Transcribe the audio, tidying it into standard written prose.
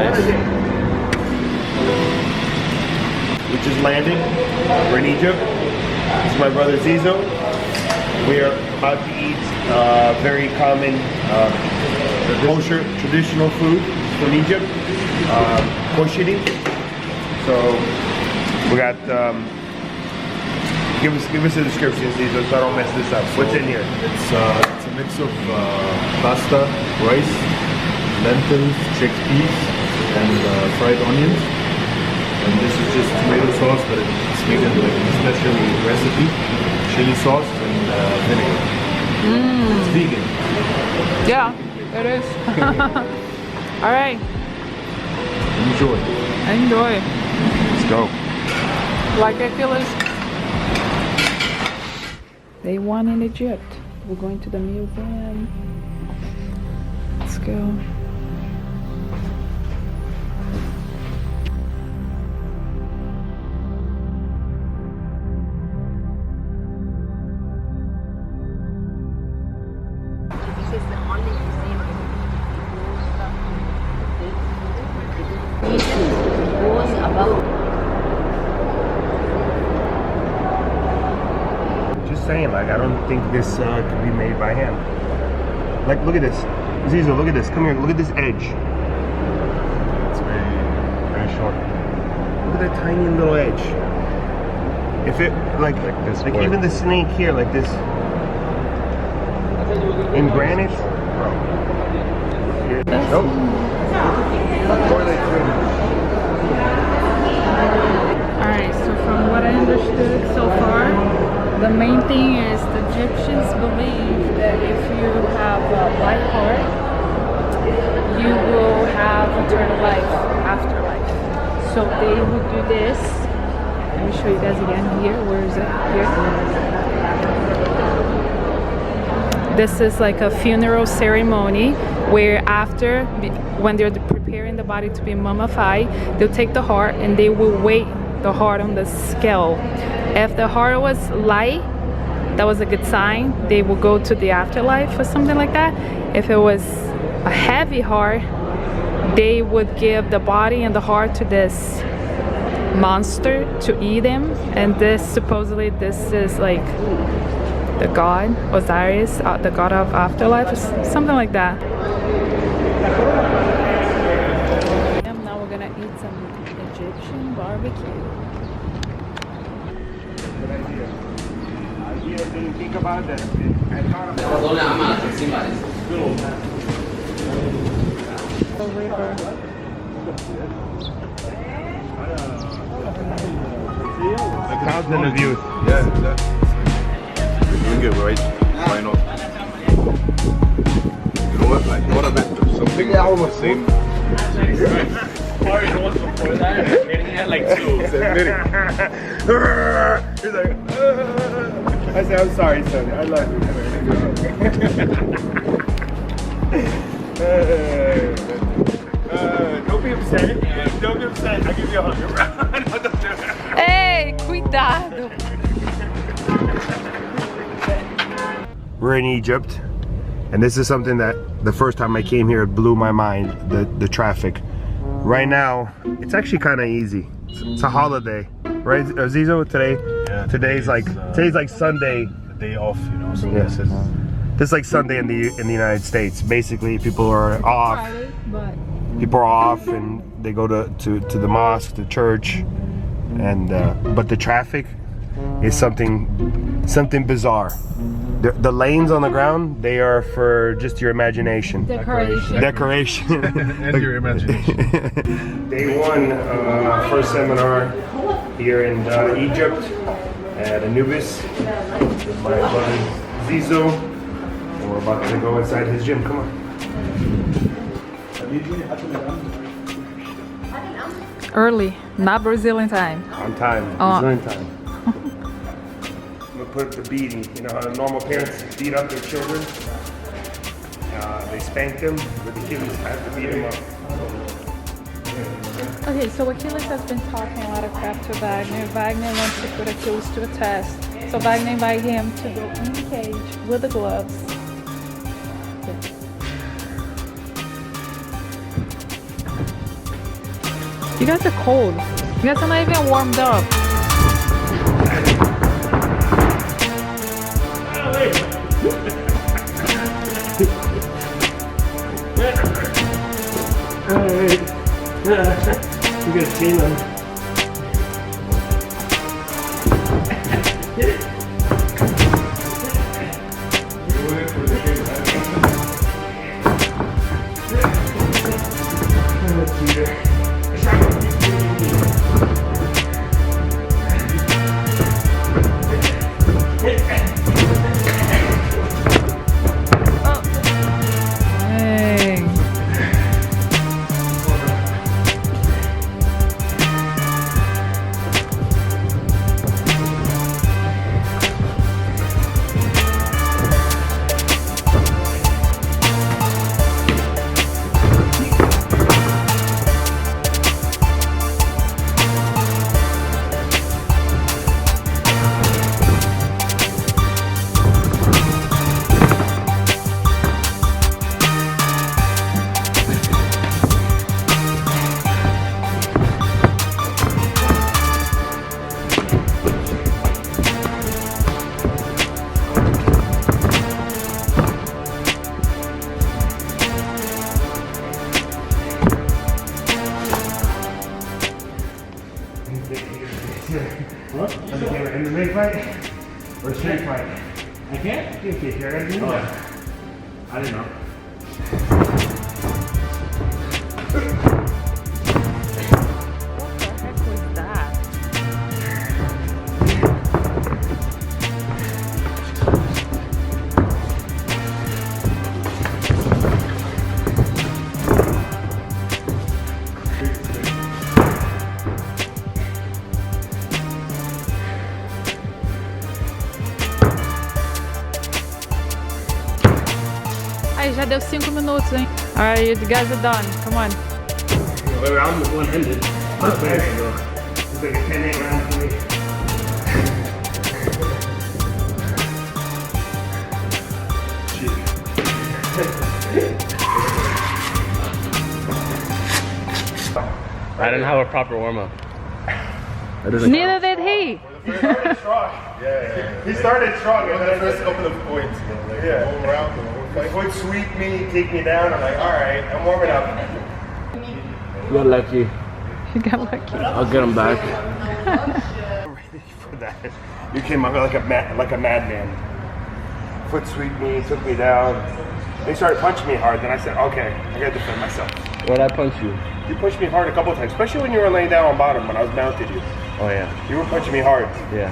prowess. We just landed. We're in Egypt. This is my brother Zizo. We are about to eat very common kosher traditional food from Egypt, cuisine. So we got. Give us a description, Zizo, so I don't mess this up. What's in here? It's a mix of pasta, rice, lentils, chickpeas, and fried onions. And this is just tomato sauce, but it's made in like a special recipe, chili sauce and vinegar. It's vegan. Yeah, it is. All right. Enjoy. Enjoy. Let's go. Like Achilles. Day one in Egypt. We're going to the museum. Let's go. This is the only museum goes above. Just saying, like, I don't think this could be made by hand. Like, look at this. Zizo, look at this. Come here, look at this edge. It's very short. Look at that tiny little edge. If it, like this like part. even the snake here, like this, in granite. Nope. Alright, so from what I understood so far, the main thing is the Egyptians believe that if you have a light heart, you will have eternal life, afterlife. So they would do this. Let me show you guys again here. Where is it? Here. This is like a funeral ceremony where after, when they're preparing the body to be mummified, they'll take the heart and they will weigh the heart on the scale. If the heart was light, that was a good sign. They will go to the afterlife or something like that. If it was a heavy heart, they would give the body and the heart to this monster to eat him. And this, supposedly, this is like the god Osiris, the god of afterlife, or something like that. Now we're gonna eat some Egyptian barbecue. I didn't think about that. I thought about The river. the mountain of youth. Yeah, that's doing it right. Why not? You know what? Like, what about something almost same? Before that, getting it like two. It's admitting. He's like, I said, I'm sorry, son. I love you. Don't be upset. Don't be upset. I'll give you a hug. No, don't do it. Ei, cuidado! We're in Egypt, and this is something that the first time I came here, it blew my mind, the traffic. Right now, it's actually kind of easy. It's a holiday, right, Zizo? Yeah, today's like Sunday. The day off, you know. So Yeah. this is This is like Sunday in the United States. Basically, people are off. Friday, but People are off, and they go to the mosque, to church, and but the traffic is something bizarre. The lanes on the ground, they are for just your imagination. Decoration. and your imagination. Day one, first seminar here in Egypt at Anubis with my buddy Zizo, and we're about to go inside his gym. Come on. early, not Brazilian time. On time, Brazilian time. I'm gonna put up the beating. You know how normal parents beat up their children? They spank them, but the kids have to beat them up. Okay, so Achilles has been talking a lot of crap to Vagner. Vagner wants to put Achilles to a test. So Vagner invited him to go in the cage with the gloves. You guys are cold. You guys are not even warmed up. You got a chain on. Dang. What? MMA fight? Or street fight? I can't? You can't hear it. Oh. I didn't know. What the heck was that? Aí já deu 5 minutos, hein? Alright, you guys are done. Come on. The round was one-handed. Not bad, though. It's like a 10-8 round for me. I didn't have a proper warm up. Neither did he. He started strong. Yeah. He started strong, and then The first couple of points, like Yeah. whole round, the whole he fight. would sweep me, take me down. I'm like, all right, I'm warming up. You're lucky. You got lucky. I'll get him back. Ready for that. You came up like a madman. Foot sweep me, took me down. They started punching me hard. Then I said, okay, I gotta defend myself. Where'd I punch you? You pushed me hard a couple times, especially when you were laying down on bottom when I was mounted you. Oh yeah. You were punching me hard. Yeah.